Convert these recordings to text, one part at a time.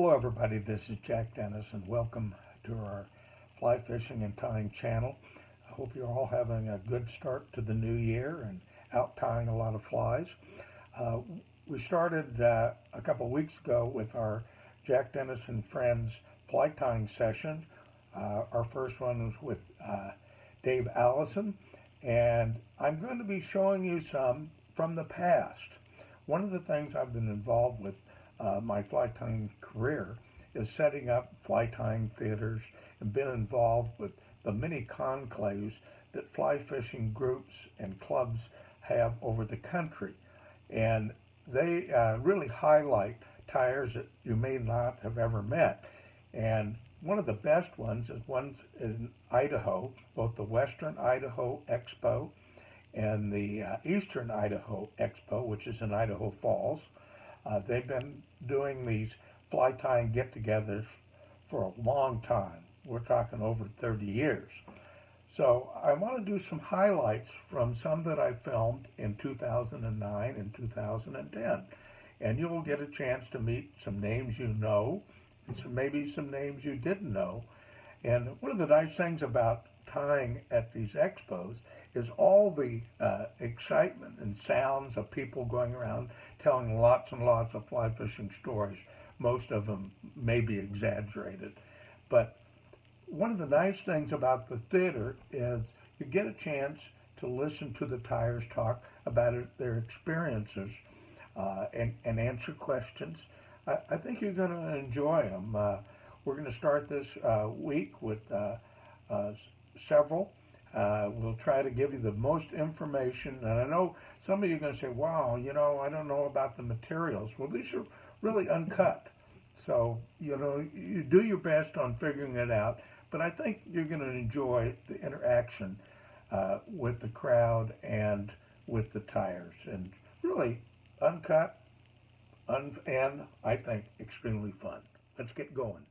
Hello everybody, this is Jack Dennis and welcome to our fly fishing and tying channel. I hope you're all having a good start to the new year and out tying a lot of flies. We started a couple of weeks ago with our Jack Dennis and Friends fly tying session. Our first one was with Dave Allison, and I'm going to be showing you some from the past. One of the things I've been involved with my fly tying career is setting up fly tying theaters and been involved with the many conclaves that fly fishing groups and clubs have over the country. And they really highlight tyers that you may not have ever met. And one of the best ones is one in Idaho, both the Western Idaho Expo and the Eastern Idaho Expo, which is in Idaho Falls. They've been doing these fly tying get-togethers for a long time. We're talking over 30 years. So I want to do some highlights from some that I filmed in 2009 and 2010. And you'll get a chance to meet some names you know, and maybe some names you didn't know. And one of the nice things about tying at these expos is all the excitement and sounds of people going around telling lots and lots of fly fishing stories. Most of them may be exaggerated. But one of the nice things about the theater is you get a chance to listen to the tyers talk about their experiences and answer questions. I think you're going to enjoy them. We're going to start this week with several. We'll try to give you the most information. And I know some of you are going to say, wow, you know, I don't know about the materials. Well, these are really uncut. So, you know, you do your best on figuring it out. But I think you're going to enjoy the interaction with the crowd and with the tyers. And really uncut and I think extremely fun. Let's get going.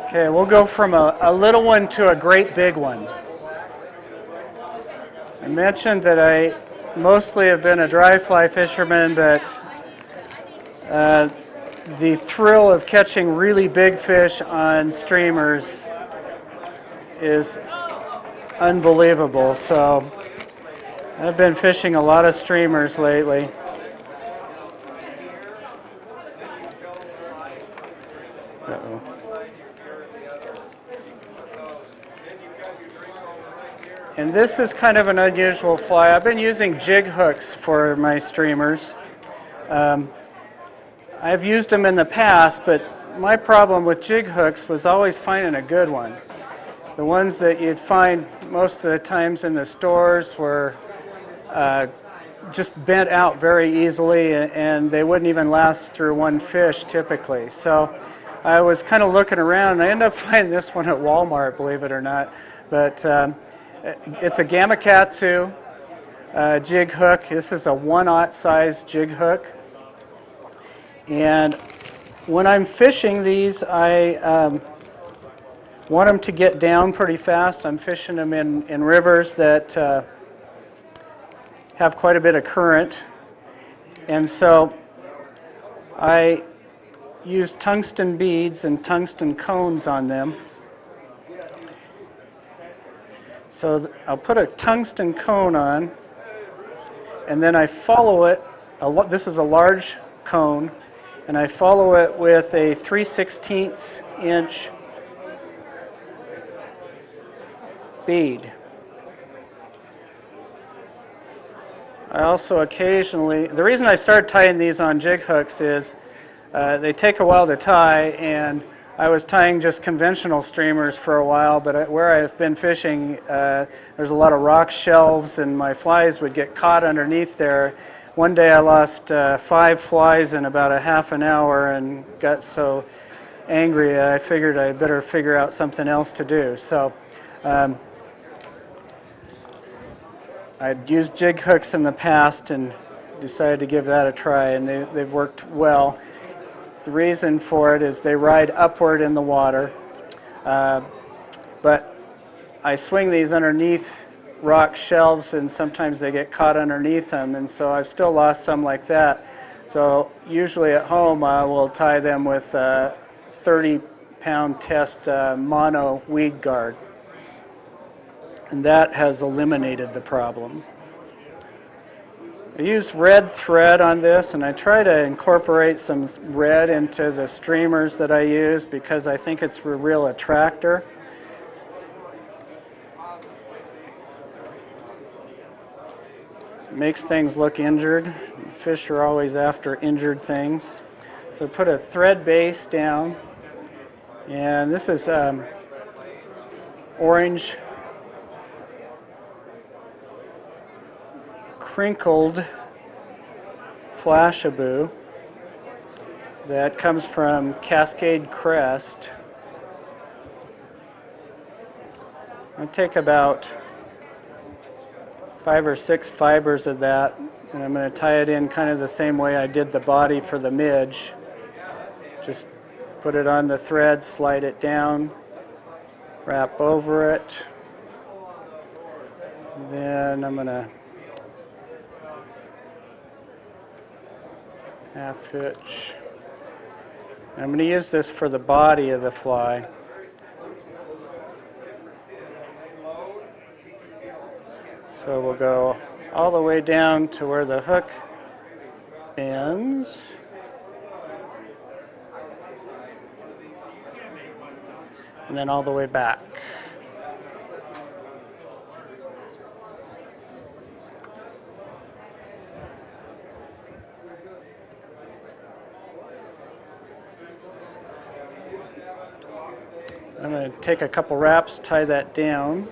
Okay, we'll go from a little one to a great big one. I mentioned that I mostly have been a dry fly fisherman, but the thrill of catching really big fish on streamers is unbelievable. So I've been fishing a lot of streamers lately. Uh-oh. And this is kind of an unusual fly. I've been using jig hooks for my streamers. I've used them in the past, but my problem with jig hooks was always finding a good one. The ones that you'd find most of the times in the stores were just bent out very easily, and they wouldn't even last through one fish typically. So I was kind of looking around, and I ended up finding this one at Walmart, believe it or not. But it's a Gamakatsu jig hook. This is a 1/0 size jig hook. And when I'm fishing these, I want them to get down pretty fast. I'm fishing them in rivers that have quite a bit of current. And so I use tungsten beads and tungsten cones on them. So I'll put a tungsten cone on, and then I follow it. This is a large cone, and I follow it with a 3/16 inch bead. I also occasionally, the reason I started tying these on jig hooks is they take a while to tie, and I was tying just conventional streamers for a while, but where I've been fishing, there's a lot of rock shelves, and my flies would get caught underneath there. One day I lost 5 flies in about a half an hour and got so angry I figured I better figure out something else to do. So I'd used jig hooks in the past and decided to give that a try, and they've worked well. The reason for it is they ride upward in the water, but I swing these underneath rock shelves, and sometimes they get caught underneath them, and so I've still lost some like that. So usually at home I will tie them with a 30-pound test mono weed guard, and that has eliminated the problem. I use red thread on this, and I try to incorporate some red into the streamers that I use because I think it's a real attractor. It makes things look injured. Fish are always after injured things. So put a thread base down, and this is orange crinkled flashabou that comes from Cascade Crest. I take about 5 or 6 fibers of that, and I'm going to tie it in kind of the same way I did the body for the midge. Just put it on the thread, slide it down, wrap over it. Then I'm going to half hitch. I'm going to use this for the body of the fly. So we'll go all the way down to where the hook ends. And then all the way back. I'm going to take a couple wraps, tie that down.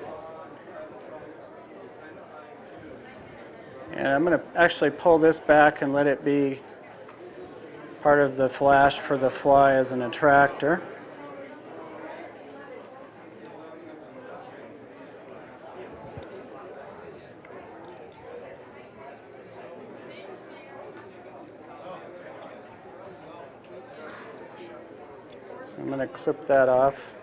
And I'm going to actually pull this back and let it be part of the flash for the fly as an attractor. So I'm going to clip that off.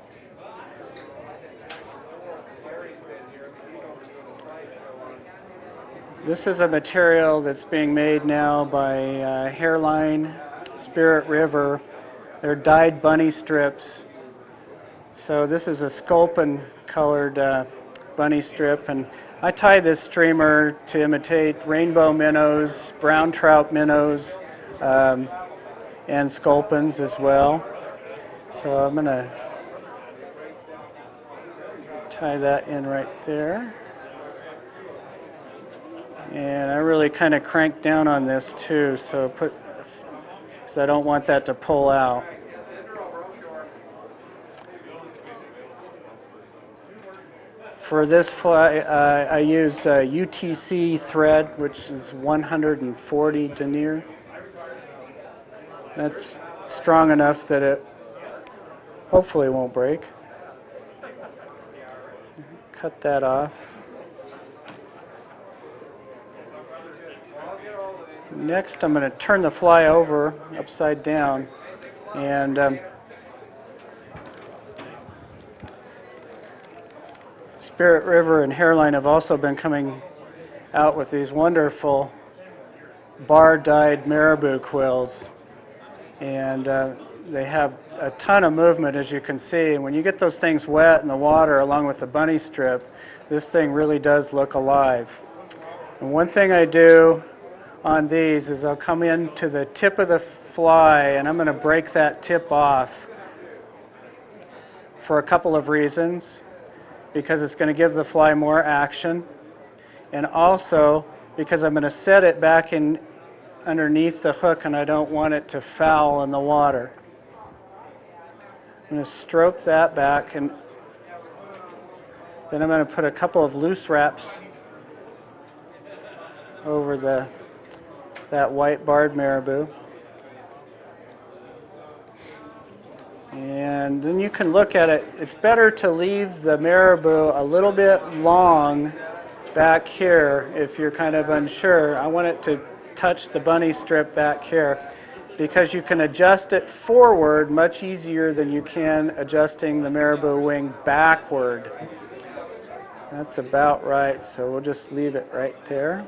This is a material that's being made now by Hairline, Spirit River. They're dyed bunny strips. So this is a sculpin colored bunny strip, and I tie this streamer to imitate rainbow minnows, brown trout minnows, and sculpins as well. So I'm going to tie that in right there. And I really kind of crank down on this too, so because I don't want that to pull out. For this fly, I use UTC thread, which is 140 denier. That's strong enough that it hopefully won't break. Cut that off. Next, I'm going to turn the fly over upside down, and Spirit River and Hairline have also been coming out with these wonderful bar-dyed marabou quills, and they have a ton of movement, as you can see. And when you get those things wet in the water along with the bunny strip, this thing really does look alive. And one thing I do on these is I'll come in to the tip of the fly, and I'm going to break that tip off for a couple of reasons. Because it's going to give the fly more action, and also because I'm going to set it back in underneath the hook, and I don't want it to foul in the water. I'm going to stroke that back, and then I'm going to put a couple of loose wraps over that white barred marabou. And then you can look at it. It's better to leave the marabou a little bit long back here if you're kind of unsure. I want it to touch the bunny strip back here because you can adjust it forward much easier than you can adjusting the marabou wing backward. That's about right, so we'll just leave it right there.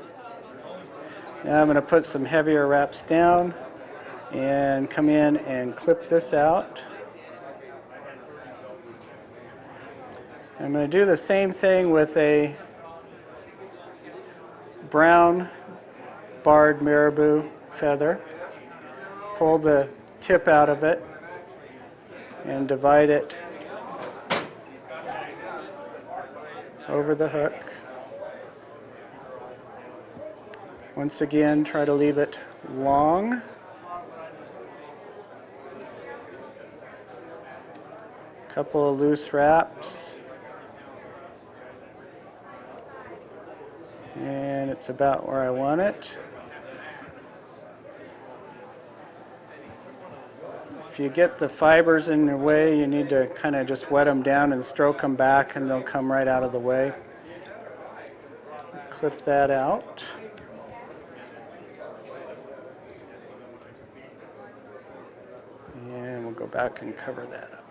Now I'm going to put some heavier wraps down and come in and clip this out. I'm going to do the same thing with a brown barred marabou feather. Pull the tip out of it and divide it over the hook. Once again, try to leave it long. Couple of loose wraps. And it's about where I want it. If you get the fibers in your way, you need to kind of just wet them down and stroke them back, and they'll come right out of the way. Clip that out. And we'll go back and cover that up.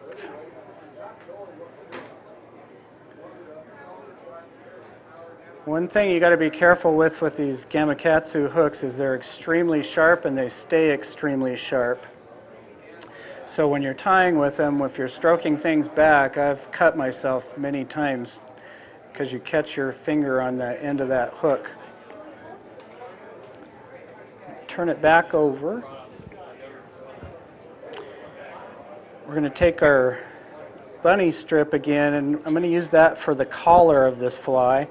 One thing you got to be careful with these gamakatsu hooks is they're extremely sharp and they stay extremely sharp. So when you're tying with them, if you're stroking things back, I've cut myself many times because you catch your finger on the end of that hook. Turn it back over. We're going to take our bunny strip again, and I'm going to use that for the collar of this fly.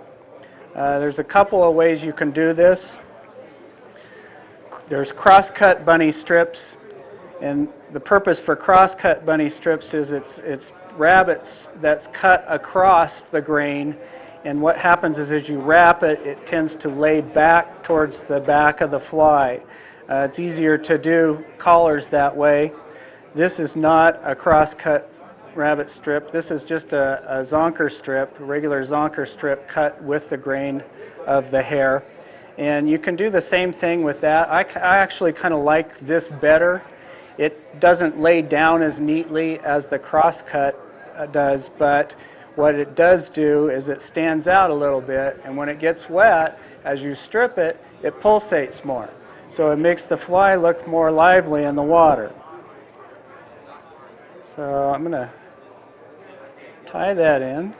There's a couple of ways you can do this. There's cross-cut bunny strips, and the purpose for cross-cut bunny strips is it's rabbits that's cut across the grain, and what happens is as you wrap it, it tends to lay back towards the back of the fly. It's easier to do collars that way. This is not a cross-cut rabbit strip. This is just a zonker strip, a regular zonker strip cut with the grain of the hair. And you can do the same thing with that. I actually kind of like this better. It doesn't lay down as neatly as the cross-cut does, but what it does do is it stands out a little bit, and when it gets wet, as you strip it, it pulsates more. So it makes the fly look more lively in the water. So I'm going to tie that in.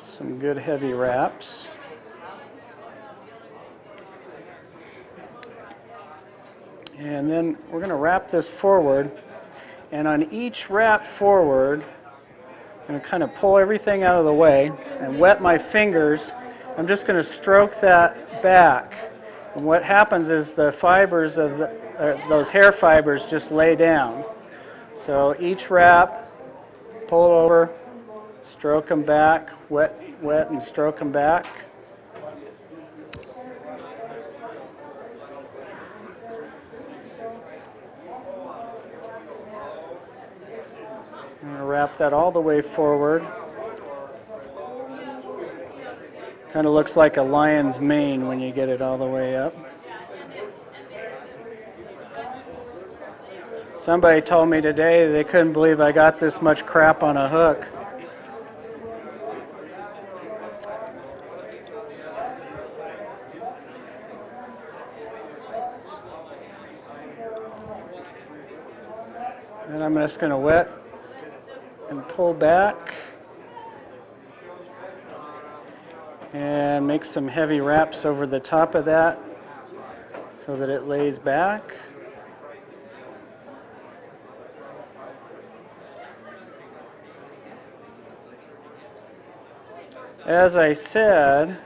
Some good heavy wraps. And then we're going to wrap this forward. And on each wrap forward, I'm going to kind of pull everything out of the way and wet my fingers. I'm just going to stroke that back. And what happens is the fibers of those hair fibers just lay down. So each wrap, pull it over, stroke them back, wet and stroke them back. I'm going to wrap that all the way forward. Kind of looks like a lion's mane when you get it all the way up. Somebody told me today they couldn't believe I got this much crap on a hook. Then I'm just going to wet and pull back and make some heavy wraps over the top of that so that it lays back. As I said,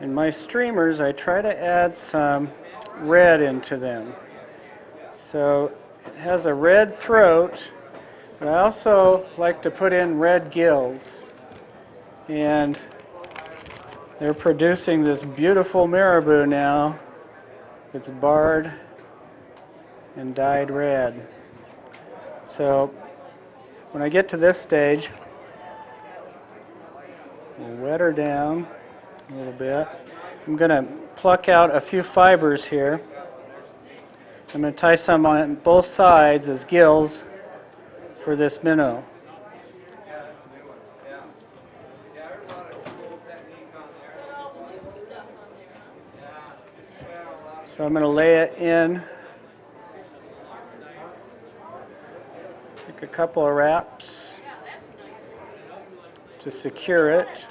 in my streamers I try to add some red into them. So it has a red throat, but I also like to put in red gills. And they're producing this beautiful marabou now. It's barred and dyed red. So when I get to this stage, we'll wet her down a little bit. I'm going to pluck out a few fibers here. I'm going to tie some on both sides as gills for this minnow. So I'm going to lay it in, take a couple of wraps to secure it,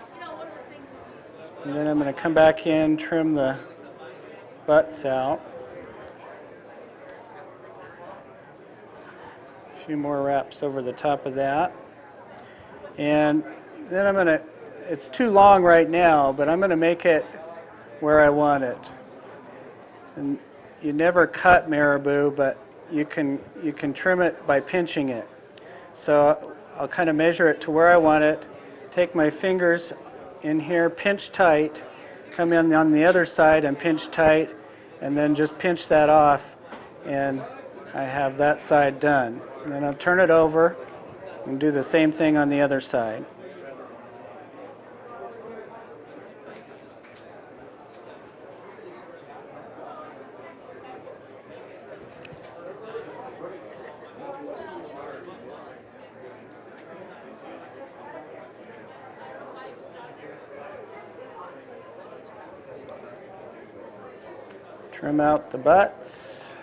and then I'm going to come back in, trim the butts out. A few more wraps over the top of that. And then I'm going to, it's too long right now, but I'm going to make it where I want it. And you never cut marabou, but you can trim it by pinching it. So I'll kind of measure it to where I want it, take my fingers in here, pinch tight, come in on the other side and pinch tight, and then just pinch that off, and I have that side done. And then I'll turn it over and do the same thing on the other side. Trim out the butts.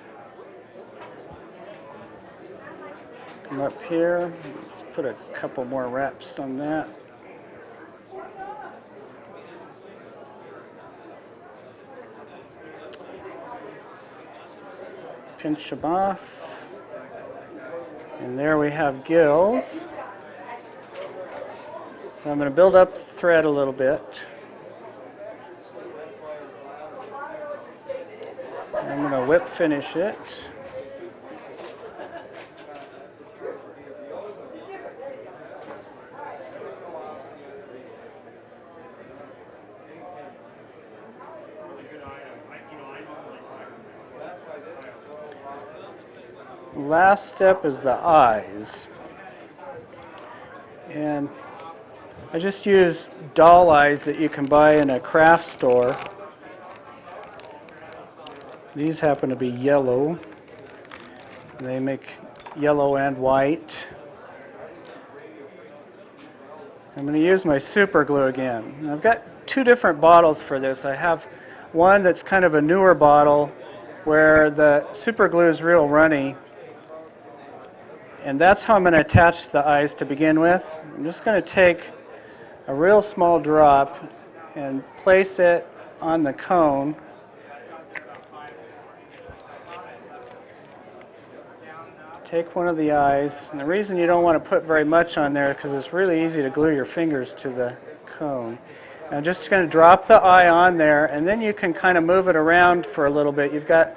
Come up here. Let's put a couple more wraps on that. Pinch them off. And there we have gills. So I'm going to build up the thread a little bit. I'm going to whip finish it. The last step is the eyes. And I just use doll eyes that you can buy in a craft store. These happen to be yellow. They make yellow and white. I'm going to use my super glue again. And I've got two different bottles for this. I have one that's kind of a newer bottle where the super glue is real runny. And that's how I'm going to attach the eyes to begin with. I'm just going to take a real small drop and place it on the cone. Take one of the eyes, and the reason you don't want to put very much on there is because it's really easy to glue your fingers to the cone. And I'm just going to drop the eye on there, and then you can kind of move it around for a little bit. You've got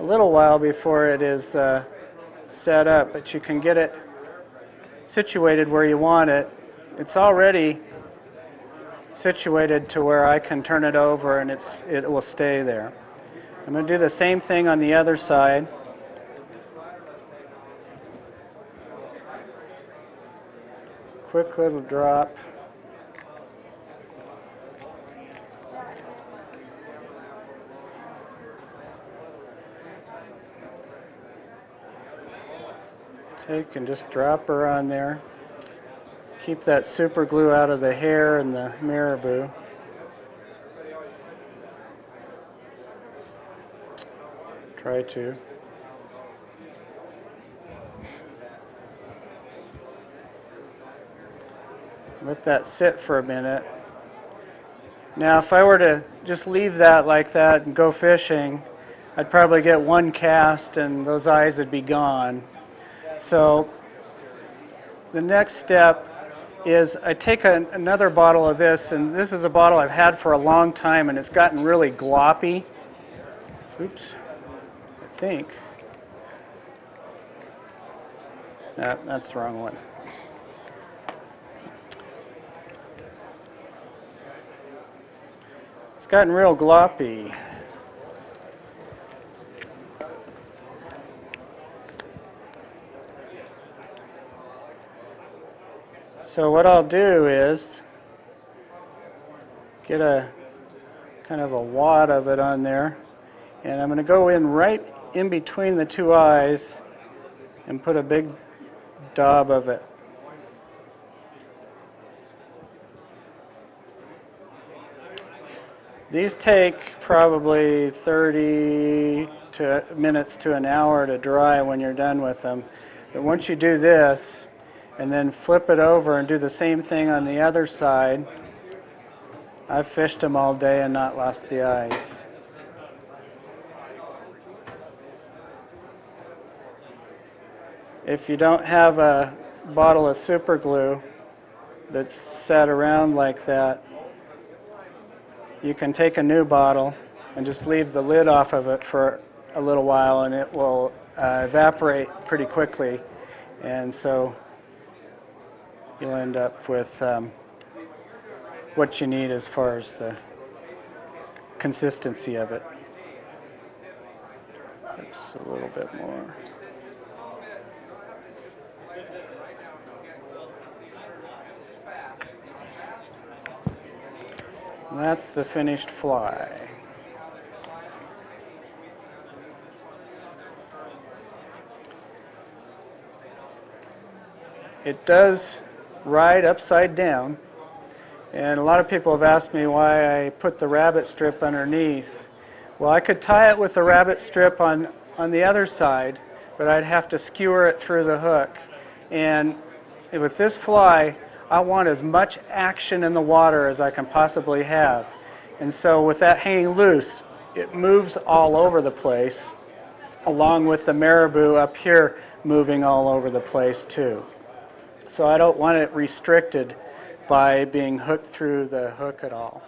a little while before it is set up, but you can get it situated where you want it. It's already situated to where I can turn it over and it will stay there. I'm going to do the same thing on the other side. Quick little drop. Take and just drop her on there. Keep that super glue out of the hair and the marabou. Try to. Let that sit for a minute. Now, if I were to just leave that like that and go fishing, I'd probably get one cast and those eyes would be gone. So the next step is I take another bottle of this, and this is a bottle I've had for a long time, and it's gotten really gloppy. Oops, I think. No, that's the wrong one. It's gotten real gloppy. So what I'll do is get a kind of a wad of it on there. And I'm going to go in right in between the two eyes and put a big daub of it. These take probably 30 minutes to an hour to dry when you're done with them. But once you do this, and then flip it over and do the same thing on the other side, I've fished them all day and not lost the eyes. If you don't have a bottle of super glue that's set around like that, you can take a new bottle and just leave the lid off of it for a little while, and it will evaporate pretty quickly, and so you'll end up with what you need as far as the consistency of it. Just a little bit more. And that's the finished fly. It does ride upside down, and a lot of people have asked me why I put the rabbit strip underneath. Well, I could tie it with the rabbit strip on the other side, but I'd have to skewer it through the hook. And with this fly, I want as much action in the water as I can possibly have. And so with that hanging loose, it moves all over the place, along with the marabou up here moving all over the place too. So I don't want it restricted by being hooked through the hook at all.